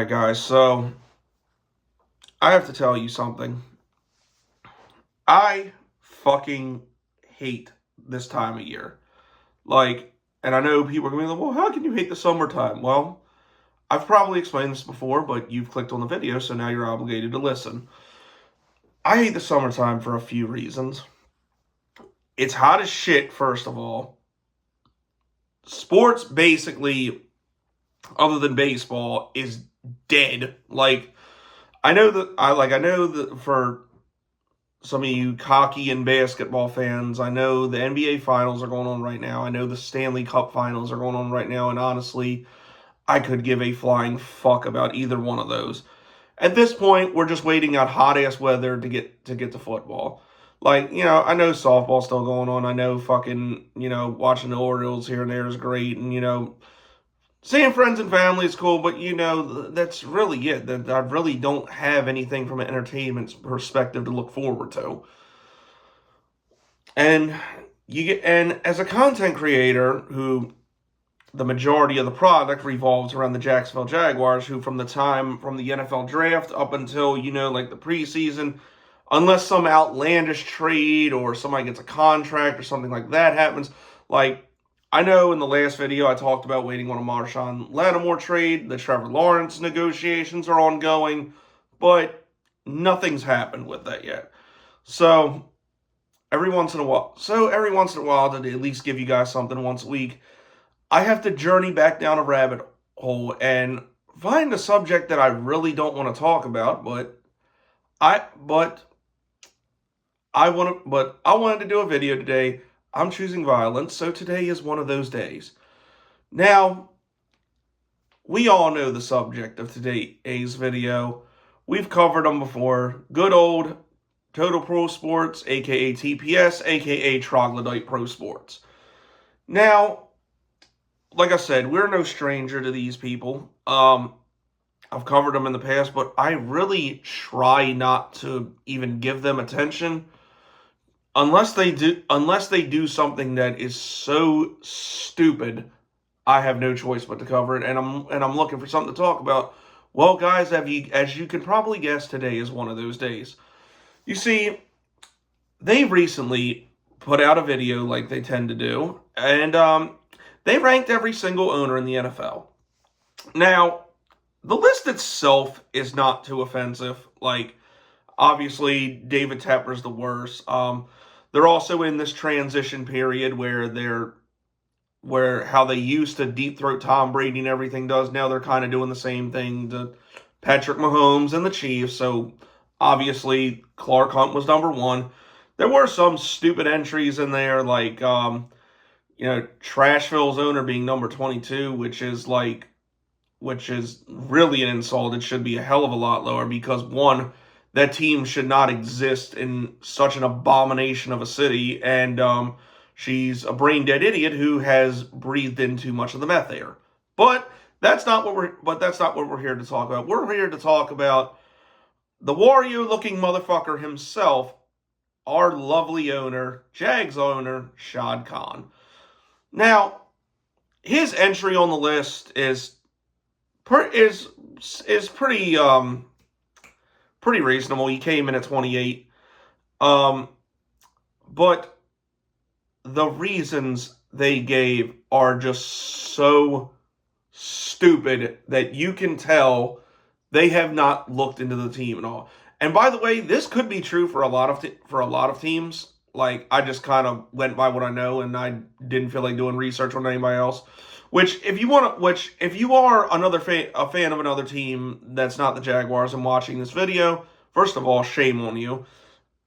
Guys, so I have to tell you something. I fucking hate this time of year. Like, and I know people are going to be like, well, how can you hate the summertime? Well, I've probably explained this before, but you've clicked on the video, so now you're obligated to listen. I hate the summertime for a few reasons. It's hot as shit, first of all. Sports, basically, other than baseball, is dead. Like, I know that for some of you cocky and basketball fans, I know the NBA finals are going on right now. I know the Stanley Cup finals are going on right now, and honestly, I could give a flying fuck about either one of those. At this point, we're just waiting out hot ass weather to get to football. Like, I know softball's still going on. I know fucking, watching the Orioles here and there is great, and seeing friends and family is cool, but that's really it. That I really don't have anything from an entertainment perspective to look forward to. And as a content creator who the majority of the product revolves around the Jacksonville Jaguars, who from the NFL draft up until, like the preseason, unless some outlandish trade or somebody gets a contract or something like that happens, like I know in the last video I talked about waiting on a Marshawn Lattimore trade. The Trevor Lawrence negotiations are ongoing, but nothing's happened with that yet. So every once in a while, to at least give you guys something once a week, I have to journey back down a rabbit hole and find a subject that I really don't want to talk about, I but I wanted to do a video today. I'm choosing violence, so today is one of those days. Now, we all know the subject of today's video. We've covered them before. Good old Total Pro Sports, aka TPS, aka Troglodyte Pro Sports. Now, like I said, we're no stranger to these people. I've covered them in the past, but I really try not to even give them attention unless they do something that is so stupid. I have no choice but to cover it, and I'm looking for something to talk about. Well, guys, as you can probably guess, today is one of those days. You see, they recently put out a video like they tend to do, and they ranked every single owner in the NFL. Now, the list itself is not too offensive. Like, obviously, David Tepper's the worst. They're also in this transition period where how they used to deep throat Tom Brady and everything does, now they're kind of doing the same thing to Patrick Mahomes and the Chiefs. So obviously Clark Hunt was number one. There were some stupid entries in there, like Trashville's owner being number 22, which is really an insult. It should be a hell of a lot lower because one, that team should not exist in such an abomination of a city, and she's a brain dead idiot who has breathed in too much of the meth air. But that's not what we're here to talk about. We're here to talk about the Wario-looking motherfucker himself, our lovely owner, Jags owner, Shad Khan. Now, his entry on the list is pretty reasonable. He came in at 28. But the reasons they gave are just so stupid that you can tell they have not looked into the team at all. And by the way, this could be true for a lot of teams. Like, I just kind of went by what I know, and I didn't feel like doing research on anybody else. If you are a fan of another team that's not the Jaguars and watching this video, first of all, shame on you.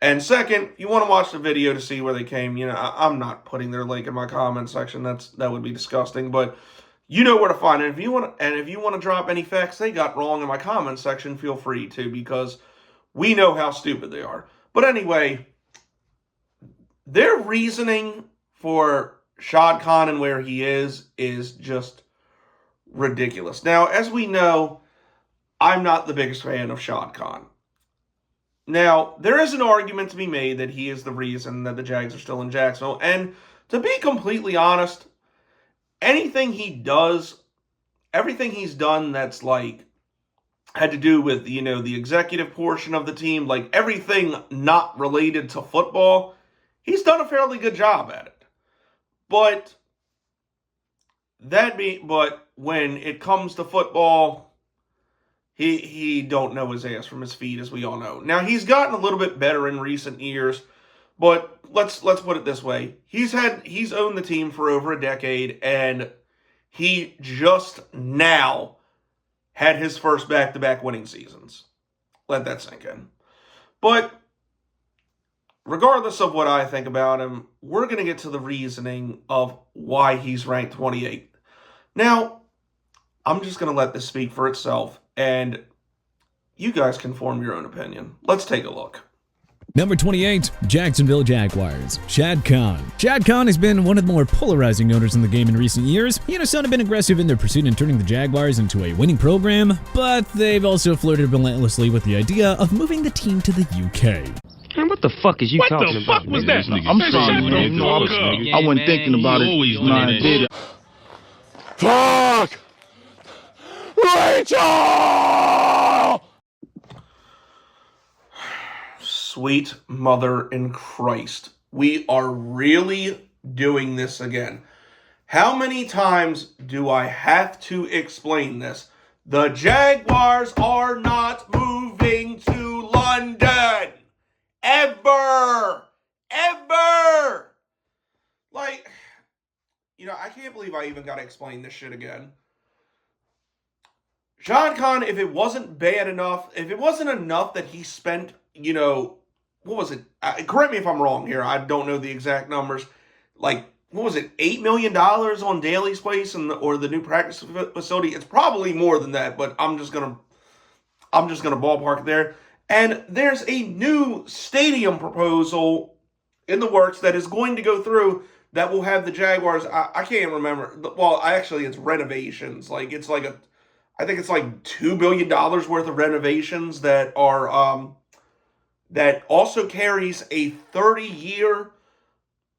And second, you want to watch the video to see where they came. I'm not putting their link in my comment section. That would be disgusting. But you know where to find it. If you want to drop any facts they got wrong in my comment section, feel free to, because we know how stupid they are. But anyway, their reasoning for Shad Khan and where he is just ridiculous. Now, as we know, I'm not the biggest fan of Shad Khan. Now, there is an argument to be made that he is the reason that the Jags are still in Jacksonville. And to be completely honest, everything he's done that's like had to do with, the executive portion of the team, like everything not related to football, he's done a fairly good job at it. But but when it comes to football, he don't know his ass from his feet, as we all know. Now, he's gotten a little bit better in recent years, but let's put it this way. He's owned the team for over a decade, and he just now had his first back-to-back winning seasons. Let that sink in. But regardless of what I think about him, we're going to get to the reasoning of why he's ranked 28th. Now, I'm just going to let this speak for itself, and you guys can form your own opinion. Let's take a look. Number 28, Jacksonville Jaguars, Shad Khan. Shad Khan has been one of the more polarizing owners in the game in recent years. He and his son have been aggressive in their pursuit in turning the Jaguars into a winning program, but they've also flirted relentlessly with the idea of moving the team to the UK. Man, what the fuck is you talking about? What the fuck was that? I'm sorry, man. No, I wasn't thinking about it when I did it. Fuck! Rachel! Sweet mother in Christ. We are really doing this again. How many times do I have to explain this? The Jaguars are not moving to London. Ever. Like, I can't believe I even got to explain this shit again. Shad Khan, if it wasn't bad enough, if it wasn't enough that he spent, what was it? Correct me if I'm wrong here. I don't know the exact numbers. Like, what was it? $8 million on Daly's place or the new practice facility. It's probably more than that, but I'm just gonna ballpark there. And there's a new stadium proposal in the works that is going to go through that will have the Jaguars. I can't remember. Well, it's renovations. I think it's like $2 billion worth of renovations that are that also carries a 30-year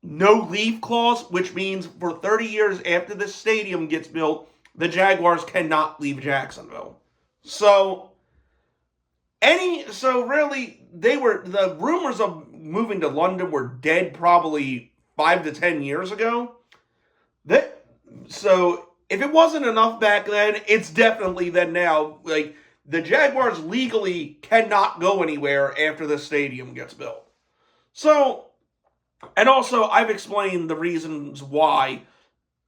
no-leave clause, which means for 30 years after this stadium gets built, the Jaguars cannot leave Jacksonville. So really, the rumors of moving to London were dead probably 5 to 10 years ago. So if it wasn't enough back then, it's definitely then now. Like, the Jaguars legally cannot go anywhere after the stadium gets built. So, and also, I've explained the reasons why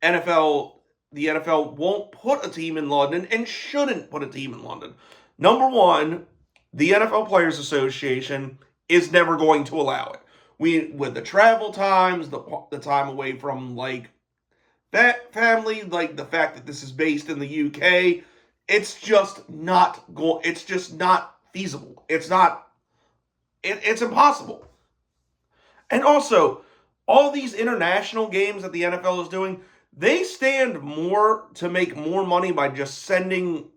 the NFL won't put a team in London and shouldn't put a team in London. Number one, the NFL Players Association is never going to allow it. With the travel times, the time away from, that family, the fact that this is based in the UK, it's just not feasible. It's impossible. And also, all these international games that the NFL is doing, they stand to make more money by just sending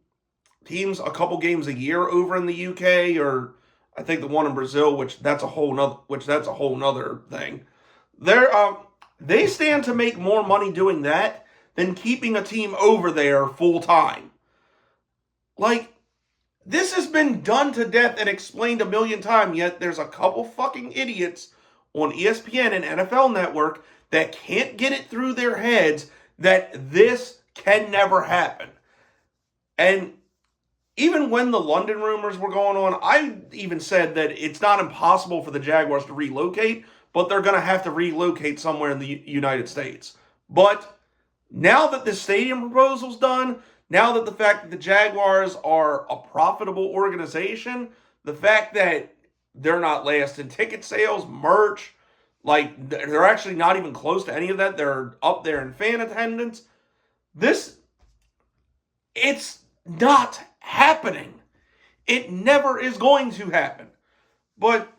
teams a couple games a year over in the UK, or I think the one in Brazil, which that's a whole nother thing. They stand to make more money doing that than keeping a team over there full time. This has been done to death and explained a million times, yet there's a couple fucking idiots on ESPN and NFL Network that can't get it through their heads that this can never happen. And even when the London rumors were going on, I even said that it's not impossible for the Jaguars to relocate, but they're going to have to relocate somewhere in the United States. But now that this stadium proposal's done, now that the fact that the Jaguars are a profitable organization, the fact that they're not last in ticket sales, merch, they're actually not even close to any of that. They're up there in fan attendance. It's not happening. It never is going to happen. But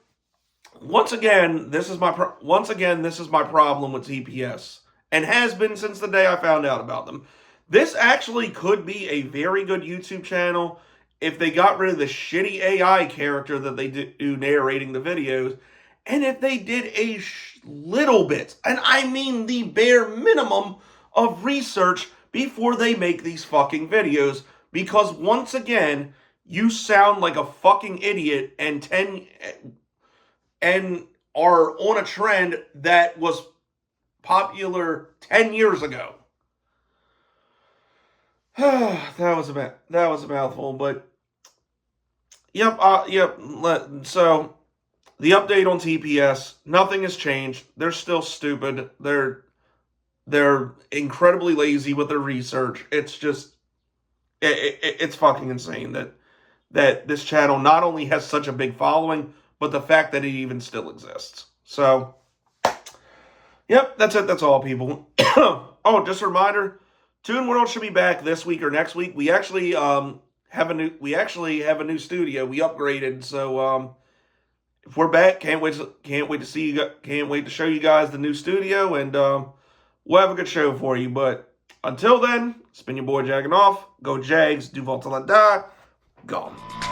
once again, this is my problem with TPS, and has been since the day I found out about them. This actually could be a very good YouTube channel if they got rid of the shitty AI character that they do narrating the videos, and if they did a little bit, and I mean the bare minimum, of research before they make these fucking videos. Because once again, you sound like a fucking idiot and are on a trend that was popular 10 years ago. that was a mouthful, but yep. So the update on TPS, nothing has changed. They're still stupid. They're incredibly lazy with their research. It's just it's fucking insane that this channel not only has such a big following, but the fact that it even still exists. So, yep, that's it. That's all, people. Oh, just a reminder, Toon World should be back this week or next week. We actually have a new studio. We upgraded, so if we're back, can't wait to see you. Can't wait to show you guys the new studio, and we'll have a good show for you. But until then, it's been your boy Jacking Off. Go Jags, Duval till I die. Gone.